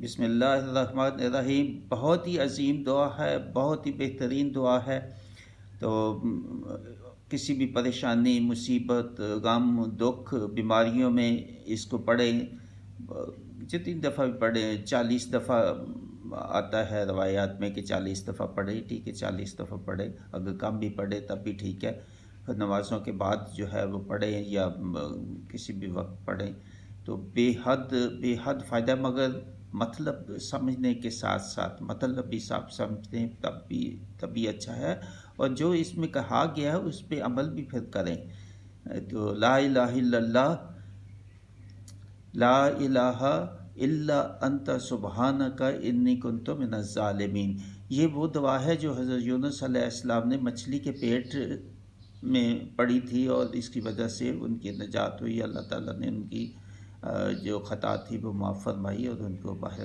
بسم اللہ الرحمن الرحیم۔ بہت ہی عظیم دعا ہے، بہت ہی بہترین دعا ہے۔ تو کسی بھی پریشانی، مصیبت، غم، دکھ، بیماریوں میں اس کو پڑھیں، جتنی دفعہ بھی پڑھیں، 40 دفعہ آتا ہے روایات میں کہ 40 دفعہ پڑھیں، ٹھیک ہے 40 دفعہ پڑھیں، اگر کم بھی پڑھیں تب بھی ٹھیک ہے، نمازوں کے بعد جو ہے وہ پڑھیں یا کسی بھی وقت پڑھیں تو بے حد فائدہ، مگر مطلب سمجھنے کے ساتھ ساتھ مطلب بھی صاف سمجھیں تب بھی اچھا ہے، اور جو اس میں کہا گیا ہے اس پہ عمل بھی پھر کریں۔ تو لا الہ الا اللہ، لا الہ الا انت سبحانک انی کنت من الظالمین، یہ وہ دعا ہے جو حضرت یونس علیہ السلام نے مچھلی کے پیٹ میں پڑھی تھی، اور اس کی وجہ سے ان کی نجات ہوئی، اللہ تعالیٰ نے ان کی جو خطا تھی وہ معاف فرمائی اور ان کو باہر